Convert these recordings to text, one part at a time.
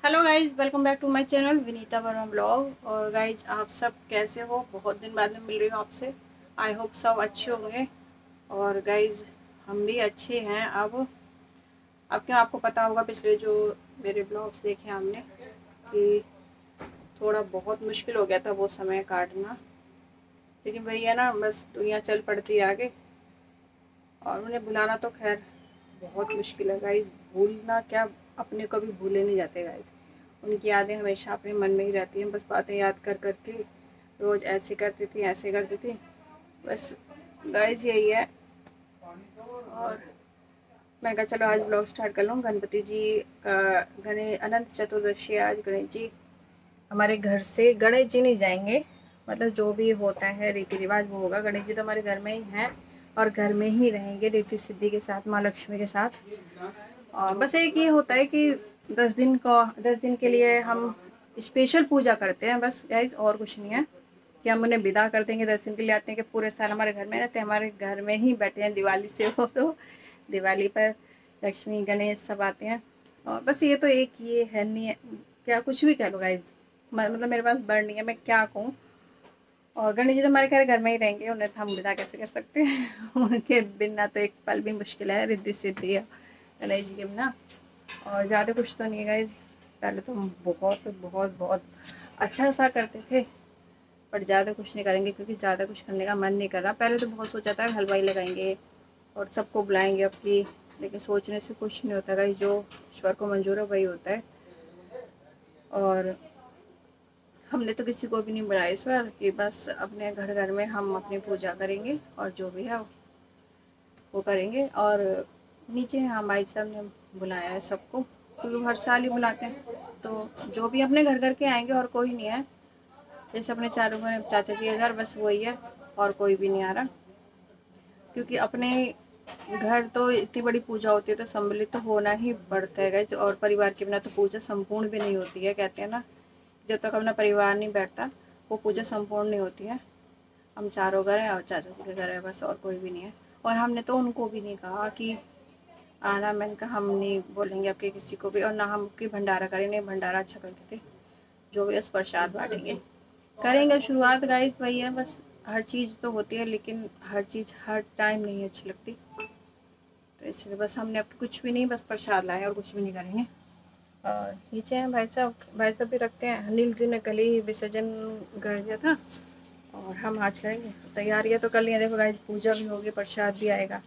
Hello guys, welcome back to my channel Vineeta Verma blog. और guys आप सब कैसे हो? बहुत दिन बाद में मिल रही हूँ आपसे। आई होप सब अच्छे होंगे। और गाइज हम भी अच्छे हैं। अब क्यों आपको पता होगा, पिछले जो मेरे ब्लॉग्स देखे हमने कि थोड़ा बहुत मुश्किल हो गया था वो समय काटना। लेकिन वही है ना, बस दुनिया चल पड़ती है आगे। और उन्हें भुलाना तो खैर बहुत मुश्किल है गाइज। भूलना क्या, अपने को भी भूले नहीं जाते गाइज। उनकी यादें हमेशा अपने मन में ही रहती हैं। बस बातें याद कर कर के रोज़ ऐसे करती थी ऐसे करती थी, बस गाइज यही है। और मैं कहा चलो आज ब्लॉग स्टार्ट कर लूँ। गणपति जी का गणेश अनंत चतुर्दशी आज। गणेश जी हमारे घर से, गणेश जी नहीं जाएंगे, मतलब जो भी होता है रीति रिवाज वो होगा। गणेश जी तो हमारे घर में ही हैं और घर में ही रहेंगे रीति सिद्धि के साथ, माँ लक्ष्मी के साथ। और बस एक ये होता है कि 10 दिन के लिए हम स्पेशल पूजा करते हैं बस गाइज, और कुछ नहीं है कि हम उन्हें विदा कर देंगे। 10 दिन के लिए आते हैं कि पूरे साल हमारे घर में रहते हैं, हमारे घर में ही बैठे हैं। दिवाली से हो तो दिवाली पर लक्ष्मी गणेश सब आते हैं। और बस ये तो एक ये है, नहीं है क्या, कुछ भी कह लो गाइज, मतलब मेरे पास वर्ड नहीं है, मैं क्या कहूँ। और गणेश जी तो हमारे खैर घर में ही रहेंगे, उन्हें तो हम विदा कैसे कर सकते हैं उनके बिना तो एक पल भी मुश्किल है, रिद्धि सिद्धि है गणेश जी के बिना। और ज़्यादा कुछ तो नहीं है गाइज। पहले तो हम बहुत बहुत बहुत अच्छा सा करते थे, पर ज़्यादा कुछ नहीं करेंगे क्योंकि ज़्यादा कुछ करने का मन नहीं कर रहा। पहले तो बहुत सोचा था हलवाई लगाएंगे और सबको बुलाएंगे अपनी, लेकिन सोचने से कुछ नहीं होता गाइज। जो ईश्वर को मंजूर है वही होता है। और हमने तो किसी को भी नहीं बुलाया इस बार कि बस अपने घर घर में हम अपनी पूजा करेंगे और जो भी है वो करेंगे। और नीचे हाँ भाई साहब ने बुलाया है सबको, क्योंकि हर साल ही बुलाते हैं। तो जो भी अपने घर घर के आएंगे और कोई नहीं है, जैसे अपने चारों घर चाचा जी के घर, बस वही है और कोई भी नहीं आ रहा। क्योंकि अपने घर तो इतनी बड़ी पूजा होती है तो सम्मिलित तो होना ही पड़ता है। और परिवार के बिना तो पूजा संपूर्ण भी नहीं होती है। कहते हैं ना, जब तक अपना परिवार नहीं बैठता वो पूजा संपूर्ण नहीं होती है। हम चारों घर हैं और चाचा जी के घर है, बस और कोई भी नहीं है। और हमने तो उनको भी नहीं कहा कि आना, मैंने कहा हम नहीं बोलेंगे आपके किसी को भी। और ना हम की भंडारा करें, नहीं भंडारा अच्छा करते थे, जो भी उस प्रसाद बांटेंगे करेंगे। शुरुआत गाइस वही है, बस हर चीज़ तो होती है लेकिन हर चीज़ हर टाइम नहीं अच्छी लगती। तो इसलिए बस हमने अब कुछ भी नहीं, बस प्रसाद लाए और कुछ भी नहीं करेंगे। और नीचे हैं भाई साहब, भाई साहब भी रखते हैं। अनिल जी ने कल ही विसर्जन कर दिया था और हम आज करेंगे। तैयारियाँ तो कर ली हैं, देखो गाइस, पूजा भी होगी, प्रसाद भी आएगा।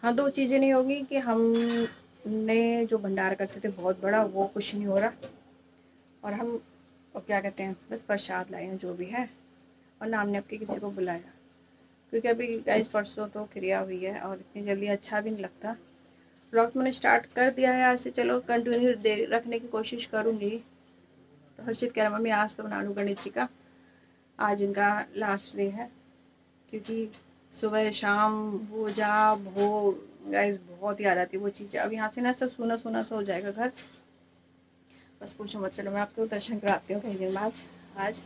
हाँ, दो चीज़ें नहीं होगी कि हमने जो भंडारा करते थे बहुत बड़ा, वो कुछ नहीं हो रहा। और हम और क्या कहते हैं, बस प्रसाद लाए हैं जो भी है। और ना हमने आपके किसी को बुलाया, क्योंकि अभी गाइस परसों तो क्रिया हुई है और इतनी जल्दी अच्छा भी नहीं लगता। ब्लॉग मैंने स्टार्ट कर दिया है आज से, चलो कंटिन्यू रखने की कोशिश करूँगी। तो हर्षित कह रहा मम्मी आज तो बना लूँ गणेश जी का, आज उनका लास्ट डे है। क्योंकि सुबह शाम वो जा वो गाइस बहुत याद आती है वो चीज़ें। अब यहाँ से ना सब सूना सूना सा हो जाएगा घर, बस पूछो मत। चलो मैं आपको दर्शन कराती हूँ कई दिन बाद आज।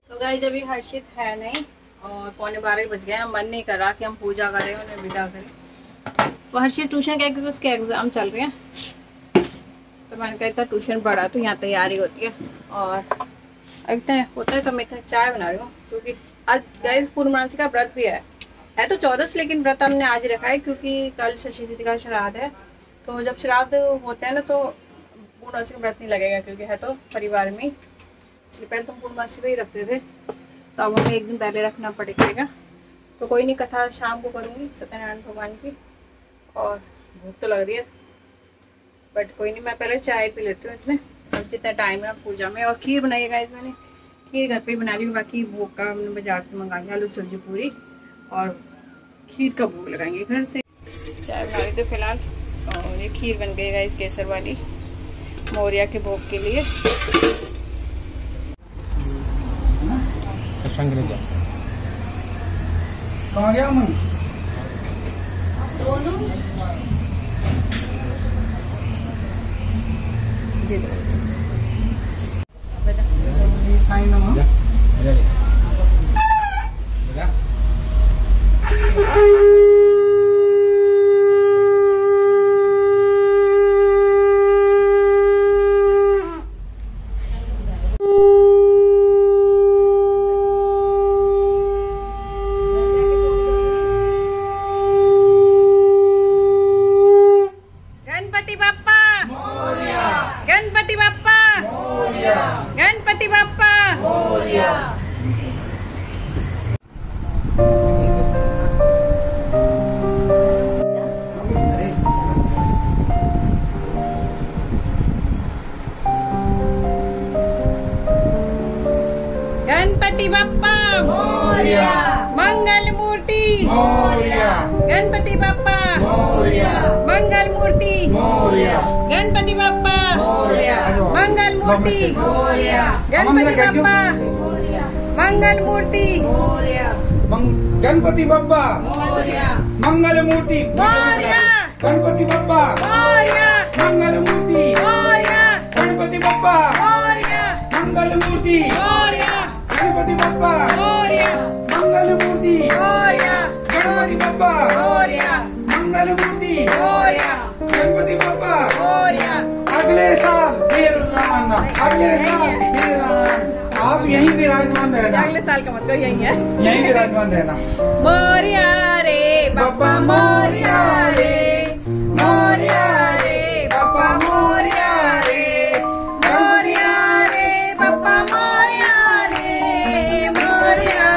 तो गाइस अभी हर्षित है नहीं और 11:15 बज गए हैं। मन नहीं कर रहा कि हम पूजा करें, उन्हें विदा करें। वो हर्षित ट्यूशन क्या, क्योंकि उसके एग्ज़ाम चल रहे हैं, तो मैंने कहा इतना ट्यूशन पढ़ा तो यहाँ तैयारी होती है। और इतना होता है तो मैं इतना चाय बना रही हूँ, क्योंकि आज गाइस पूर्णमासी का व्रत भी है तो 14, लेकिन व्रत हमने आज ही रखा है क्योंकि कल शशि दीदी का श्राद्ध है। तो जब श्राद्ध होते हैं ना तो पूर्णमासी का व्रत नहीं लगेगा, क्योंकि है तो परिवार में। इसलिए पहले तो पूर्णमासी का ही रखते थे, तो अब हमें एक दिन पहले रखना पड़ेगा। तो कोई नहीं, कथा शाम को करूँगी सत्यनारायण भगवान की। और भूख तो लग रही है, बट कोई नहीं, मैं पहले चाय पी लेती हूँ इसमें, और जितना टाइम है पूजा में। और खीर बनाई गाइस, मैंने खीर घर पे ही बना ली। बाकी भोग का हमने बाजार से मंगा लिया, आलू सब्जी पूरी, और खीर का भोग लगाएंगे घर से। चाय बना रही थी फिलहाल, और ये खीर बन गई गाइस केसर वाली, मौर्या के भोग के लिए। कहाँ गया मन? दोनों जी साईं नमः। गणपति बाप्पा मोरया, गणपति बाप्पा मोरया, गणपति बाप्पा मोरया। गणपति बाप्पा मोरया, मंगल मूर्ति मोरया, गणपति बाप्पा मोरया, मंगल मूर्ति मोरया, गणपति बाप्पा मोरया, मंगल मूर्ति मोरया, गणपति बाप्पा मंगल मूर्ति मोरया, गणपति बाप्पा मोरया, मंगल मूर्ति मोरया, गणपति बाप्पा मोरया, मंगल मूर्ति मोरया, गणपति बाप्पा मोरया, मंगल मूर्ति मोरया, गणपति बाप्पा मोरया, मंगल मूर्ति मोरया, गणपति बाप्पा मोरया, मंगल मूर्ति मोरया, गणपति बाप्पा मोरया। अगले साल फिर रवाना, अगले साल फिर रवाना। आप यहीं विराजमान रहना, अगले साल का मतलब यही है, यहीं विराजमान रहना। मोरया रे बाप्पा मोरया रे, मोरया रे बाप्पा मोरया रे, मोरया रे बाप्पा मोरया रे, मोरया।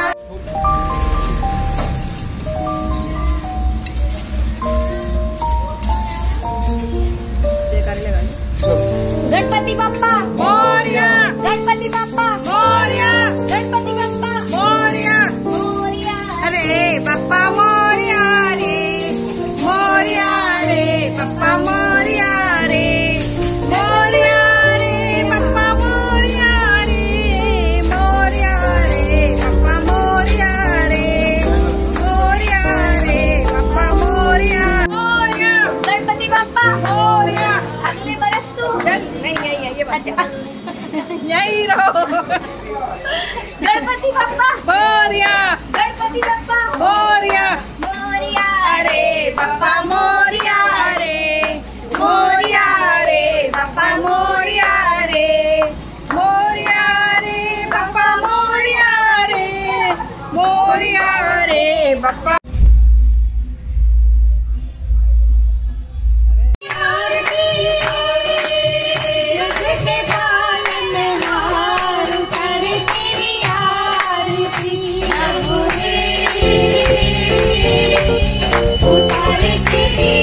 गणपति बाप्पा मोरया, गणपति बाप्पा मोरया, गणपति बाप्पा मोरया, मोरया अरे बाप्पा मोरया रे, मोरया रे बाप्पा मोरया रे, मोरया रे बाप्पा मोरया रे, मोरया रे बाप्पा मोरया रे, मोरया रे बाप्पा मोरया, मोरया, गणपति बाप्पा मोरया। अगले बरस तू नहीं ये बात यही रहो। गणपति बाप्पा मोरया, गणपति बाप्पा मोरया, मोरया अरे बाप्पा मोरया रे, मोरया रे बाप्पा मोरया रे, मोरया रे बाप्पा मोरया रे, मोरया रे बाप्पा। उतारे तेरी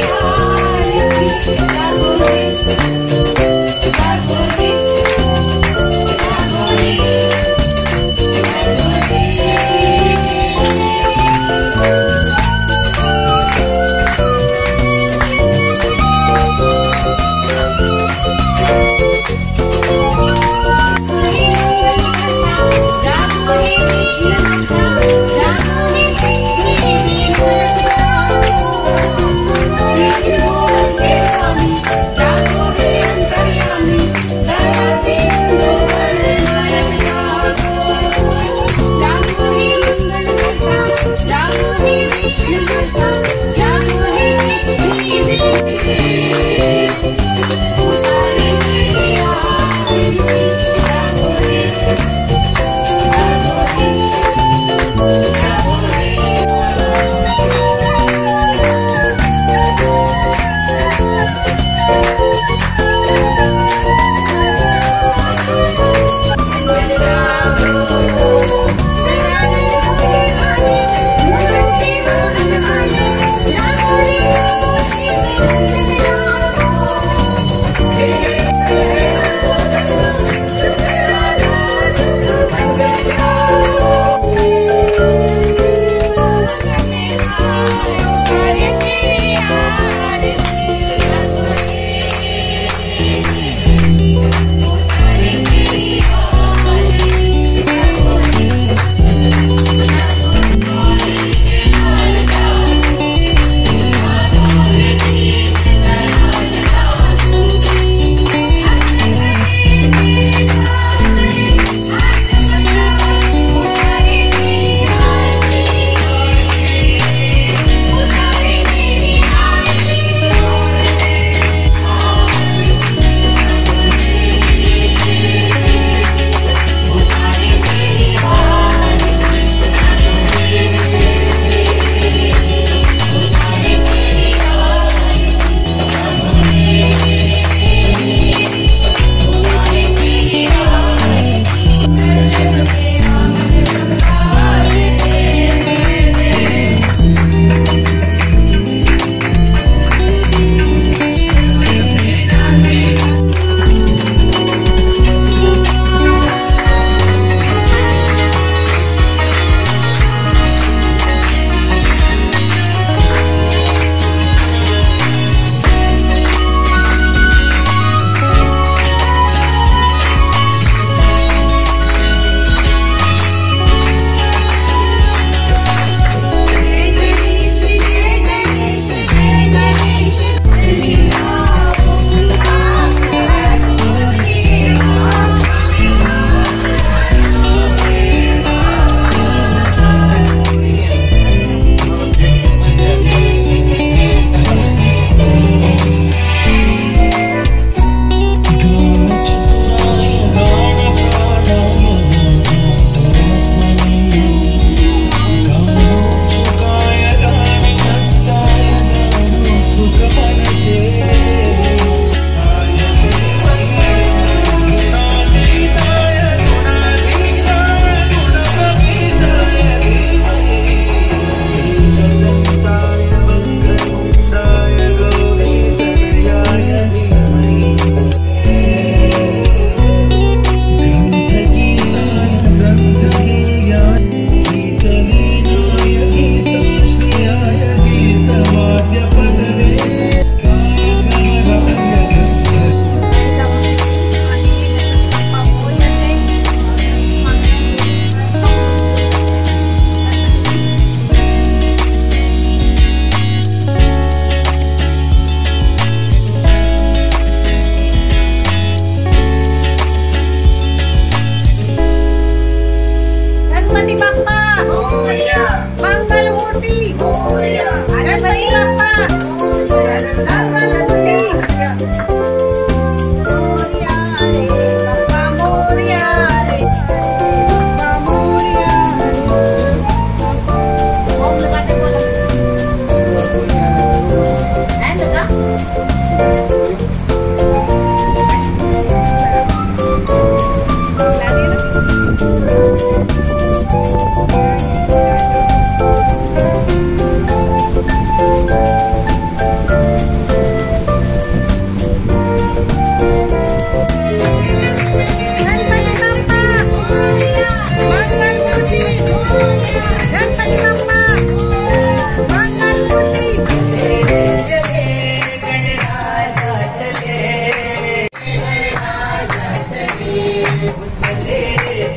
चले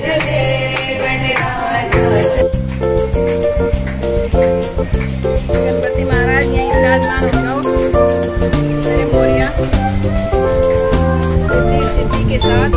चले गणपति महाराज यहीं विराजमान हो जाओ मेरे मोरिया सिद्धि के साथ।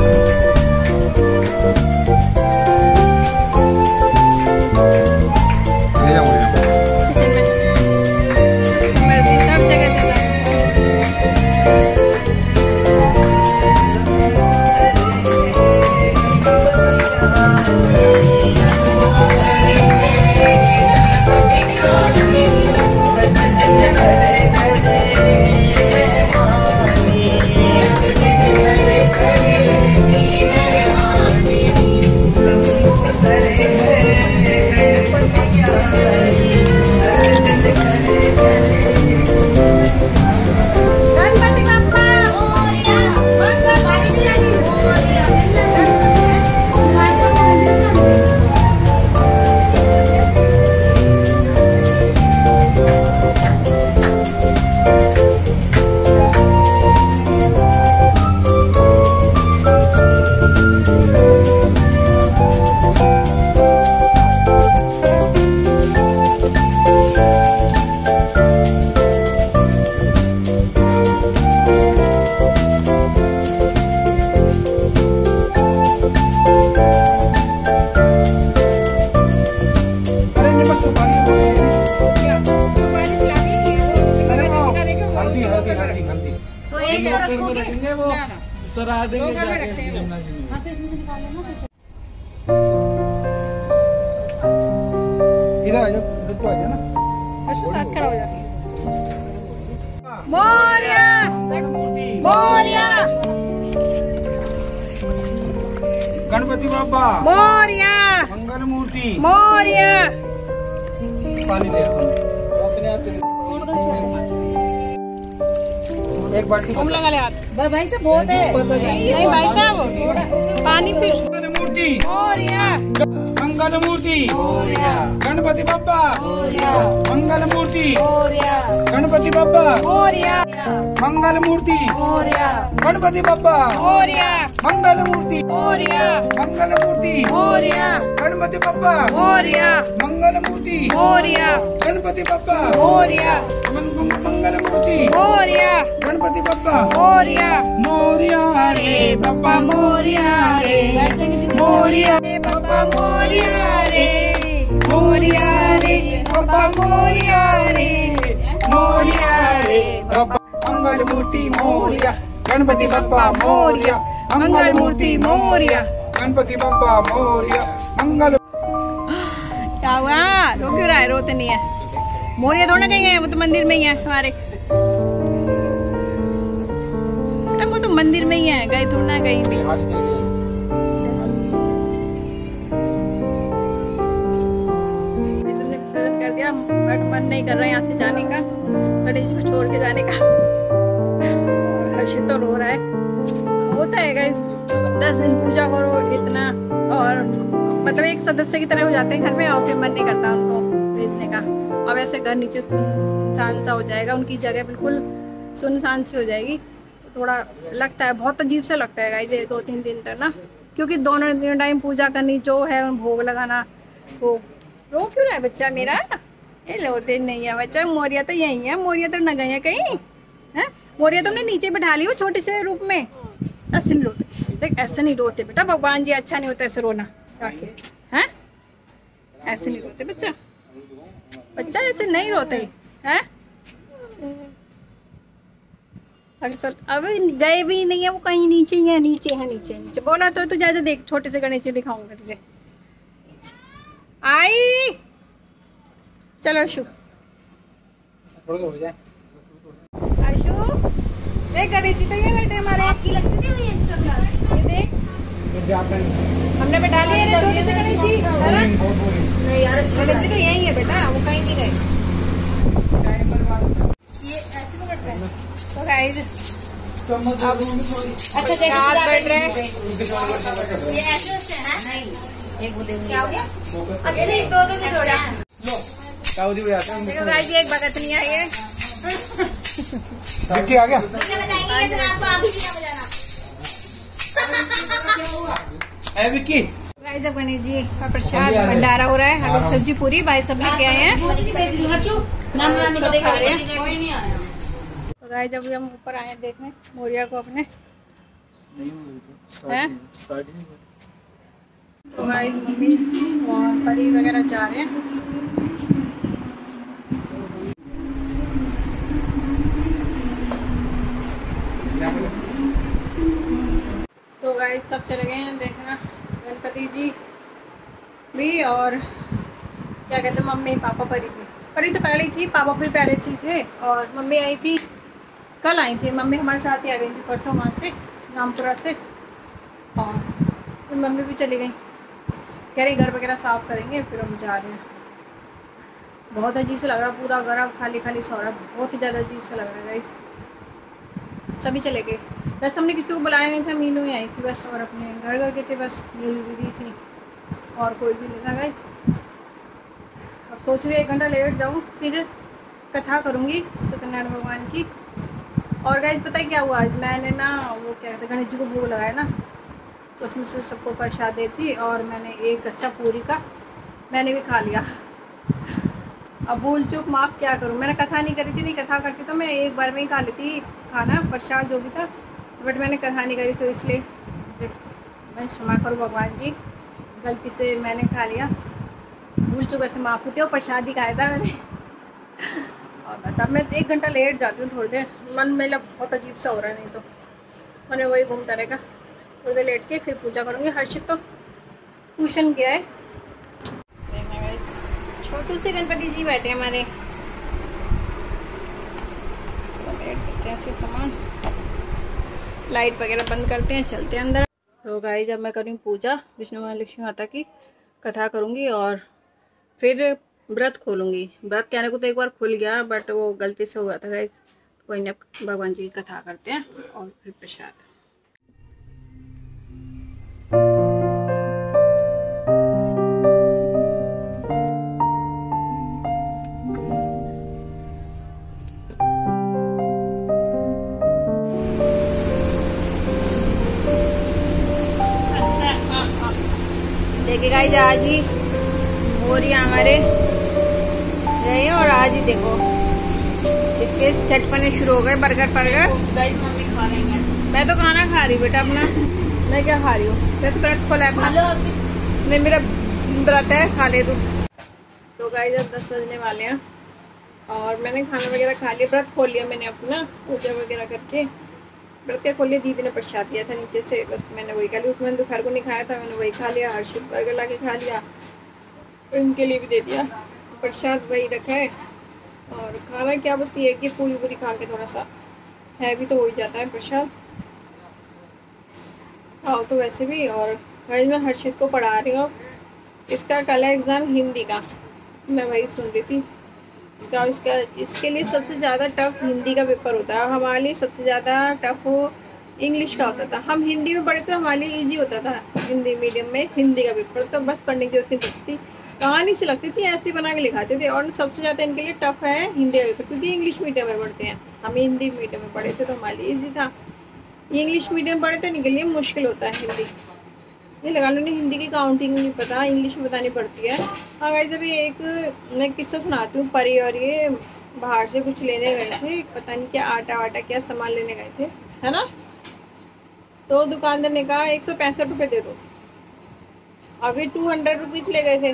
वो सरा देंगे जाके यमुना जी में। इधर आ जाओ, इधर तो आ जाओ ना। साथ खड़ा हो जाओ। मोरिया मोरिया गणपति बाबा मोरिया मंगल मूर्ति मोरिया। पानी ले एक बाल्टी लगा ले हाथ भाई साहब बहुत है। नहीं भाई साहब पानी फिर। मंगल मूर्ति मोरिया मंगल मूर्ति गणपति बाबा मंगल मूर्ति गणपति बाबा मोरिया मंगल मूर्ति मोरिया गणपति बाबा मोरिया मंगल मूर्ति मोरिया मंगल मूर्ति मोरिया गणपति बाबा मोरिया मंगल मूर्ति मोरिया गणपति बाबा मोरिया मंगल मूर्ति मोरिया गणपति बाबा मोरिया मोरिया रे बाबा मोरिया रे मोरिया रे बाबा मोरिया रे मोरिया रे बाबा मोरिया रे मोरिया रे बाबा मंगल मूर्ति मोरिया गणपति बाबा मोरिया मंगल मूर्ति मोरिया गणपति बाबा मोरिया मंगल। क्या हुआ? रो क्यों रहा है? रोते नहीं है। मोरिया थोड़ा कहीं गए, वो तो मंदिर में ही है हमारे। बेटा वो तो मंदिर में ही है, गए थोड़ा ना कहीं भी। तुमने विसर्जन कर दिया, बट मन नहीं कर रहा है यहाँ से जाने का, गणेश को छोड़ के जाने का। और हर्षित तो रो रहा है। होता है गाइस, 10 दिन पूजा करो इतना, और मतलब एक सदस्य की तरह हो जाते हैं घर में, और फिर मन नहीं करता उनको भेजने का। अब ऐसे घर नीचे सुनसान सा हो जाएगा, उनकी जगह बिल्कुल सुनसान सी हो जाएगी, तो थोड़ा लगता है, बहुत अजीब सा लगता है गाइस ये 2-3 दिन तक ना, क्योंकि दोनों दिन टाइम पूजा करनी जो है, भोग लगाना। वो रो क्यों रहा है बच्चा मेरा? ये लोते नहीं है बच्चा। मोरिया तो यही है, मोरिया तो न गए हैं कहीं है। मोरिया तुमने नीचे बैठा ली वो छोटे से रूप में। ऐसे नहीं रोते, देख ऐसे नहीं रोते बेटा, भगवान जी अच्छा नहीं होता ऐसे रोना हैं, ऐसे नहीं रोते बच्चा, बच्चा ऐसे नहीं रोते हैं। अब गए भी नहीं है वो, कहीं नीचे ही है, नीचे है, नीचे नीचे। बोला तो तू जा देख, छोटे से गणेश जी दिखाऊंगा तुझे। आई चलो अशु, अशु देख गणेश जी तो ये बैठे हमारे। आपकी लगती थी ये देख, हमने बैठा लिए रे छोटे से गणेश जी, है ना? नहीं यार, गणेश जी तो यही है बेटा, वो कहीं नहीं गए। ये ऐसे पकड़ते हैं तो गाइस, अच्छा देखो हाथ बैठ रहे हैं, ये ऐसे होते हैं। नहीं एक वो देंगे, क्या हो गया? अच्छा एक दो दो जोड़ा लो, ताऊ जी आ गए। देखो गाइस ये एक भगत नहीं आई है। विक्की आ गया। बताएंगे आपको, आप ही बजाना। है विक्की। गाइस अब गणेश जी का प्रसाद भंडारा हो रहा है। हम लोग सब्जी पूरी भाई सब लेके आए हैं। तो गाइस अभी हम ऊपर आए हैं देखने मोरिया को अपने हैं। तो गाइस मम्मी परी वगैरह जा रहे हैं। तो गाइस सब चले गए हैं देखना, गणपति जी भी और क्या कहते हैं मम्मी पापा परी भी। परी तो पहले ही थी, पापा भी पहले से ही थे और मम्मी आई थी कल आई थी। मम्मी हमारे साथ ही आ गई थी परसों वहाँ से रामपुरा से और फिर मम्मी भी चली गई। कह रही घर वगैरह साफ़ करेंगे फिर हम जा रहे हैं। बहुत अजीब सा लग रहा, पूरा घर अब खाली खाली सा हो रहा, बहुत ही ज़्यादा अजीब सा लग रहा है गाइस। सभी चले गए, बस हमने किसी को बुलाया नहीं था, मीनू ही आई थी बस और अपने घर गए थे बस, मीनू दीदी थी और कोई भी नहीं था गाइस। अब सोच रही 1 घंटा लेट जाऊँ फिर कथा करूँगी सत्यनारायण भगवान की। और गाइस पता है क्या हुआ, आज मैंने ना वो क्या कहते हैं गणेश जी को भोग लगाया ना, तो उसमें से सबको प्रसाद दी थी और मैंने एक कच्चा पूरी का मैंने भी खा लिया। अब भूल चूक माफ़ क्या करूँ, मैंने कथा नहीं करी थी, नहीं कथा करती तो मैं एक बार में ही खा लेती खाना प्रसाद जो भी था, बट मैंने कथा नहीं करी तो इसलिए मैं क्षमा करूँ भगवान जी, गलती से मैंने खा लिया, भूल चूक ऐसे माफ़ होती है। और प्रसाद ही खाया था मैंने और बस अब मैं 1 घंटा लेट जाती हूँ थोड़ी देर, मन मेरा बहुत अजीब सा हो रहा है, नहीं तो मैंने वही घूमता रहेगा। थोड़ी देर लेट के फिर पूजा करूँगी। हर्षित तो ट्यूशन गया है। छोटू से गणपति जी बैठे हमारे, समेट देते हैं ऐसे सामान, लाइट वगैरह बंद करते हैं, चलते हैं अंदर। तो गाइस जब मैं करूँ पूजा विष्णु महालक्ष्मी माता की कथा करूँगी और फिर व्रत खोलूँगी। व्रत कहने को तो एक बार खुल गया बट वो गलती से हुआ था गाइस। कोई ना, भगवान जी की कथा करते हैं और फिर प्रसाद। देखिए गाइस आज ही मोरिया हमारे गए और आज ही देखो इसके चटपने शुरू हो गए, बर्गर मम्मी खा रही है। मैं तो खाना खा रही बेटा अपना। मैं क्या खा रही हूँ, मैं तो व्रत खोला है अपना। नहीं मेरा व्रत है, खा ले तू। तो गाइस अब 10 बजने वाले हैं और मैंने खाना वगैरह खा लिया, व्रत खोल लिया मैंने अपना पूजा वगैरह करके। व्रत क्या खोल लिया, दीदी ने प्रसाद दिया था नीचे से, बस मैंने वही खा लिया। मैंने दोपहर को नहीं खाया था, मैंने वही खा लिया। हर्षित बर्गर ला के खा लिया, उनके लिए भी दे दिया प्रसाद, वही रखा है। और खाना क्या बस ये कि पूरी पूरी खा के थोड़ा सा हैवी तो हो ही जाता है प्रसाद, खाओ तो वैसे भी। और आज मैं हर्षित को पढ़ा रही हूँ, इसका कल है एग्ज़ाम हिंदी का, मैं वही सुन रही थी। इसके लिए सबसे ज़्यादा टफ हिंदी का पेपर होता है, हमारे लिए सबसे ज़्यादा टफ इंग्लिश का होता था। हम हिंदी में पढ़े तो हमारे लिए ईजी होता था, हिंदी मीडियम में हिंदी का पेपर तो बस पढ़ने की उतनी पड़ती थी, कहानी से लगती थी, ऐसे बना के लिखाते थे। और सबसे ज़्यादा इनके लिए टफ है हिंदी का पेपर, क्योंकि इंग्लिश मीडियम में पढ़ते हैं। हम हिंदी मीडियम में पढ़े थे तो हमारे लिए ईजी था, इंग्लिश मीडियम पढ़े तो इनके लिए मुश्किल होता है हिंदी। ये लगा लो नहीं, हिंदी की काउंटिंग नहीं पता, इंग्लिश में बतानी पड़ती है। हाँ गाइस अभी एक मैं किस्सा सुनाती हूँ। परी और ये बाहर से कुछ लेने गए थे, पता नहीं क्या आटा वाटा क्या सामान लेने गए थे, है ना। तो दुकानदार ने कहा 165 रुपये दे दो। अभी 200 रुपीज़ ले गए थे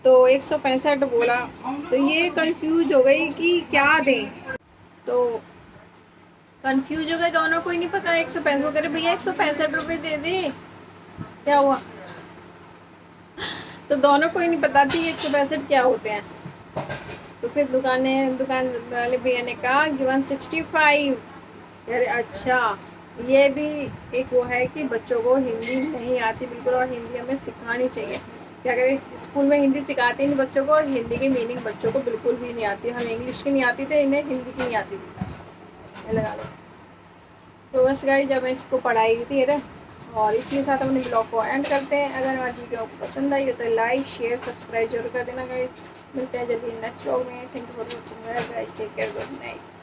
तो 165 बोला, तो ये कंफ्यूज हो गई कि क्या दें। तो कंफ्यूज हो गए दोनों, कोई नहीं पता 165 वो करे भैया 165 रुपये दे दे, क्या हुआ। तो दोनों को ही नहीं पता थी 165 क्या होते हैं। तो फिर दुकान वाले भैया ने कहा कि 165। अरे अच्छा, ये भी एक वो है कि बच्चों को हिंदी नहीं आती बिल्कुल, और हिंदी हमें सिखानी चाहिए। क्या करें, स्कूल में हिंदी सिखाते नहीं बच्चों को, और हिंदी की मीनिंग बच्चों को बिल्कुल भी नहीं आती। हमें इंग्लिश की नहीं आती थी, इन्हें हिंदी की नहीं आती थी, लगा लो। तो बस गाइस जब मैं इसको पढ़ाई थी और इसके साथ अपने ब्लॉग को एंड करते हैं। अगर हमारी वीडियो आपको पसंद आई हो तो लाइक शेयर सब्सक्राइब जरूर कर देना गाइस। मिलते हैं जल्दी नेक्स्ट व्लॉग में। Thank you for watching guys, take care, good night.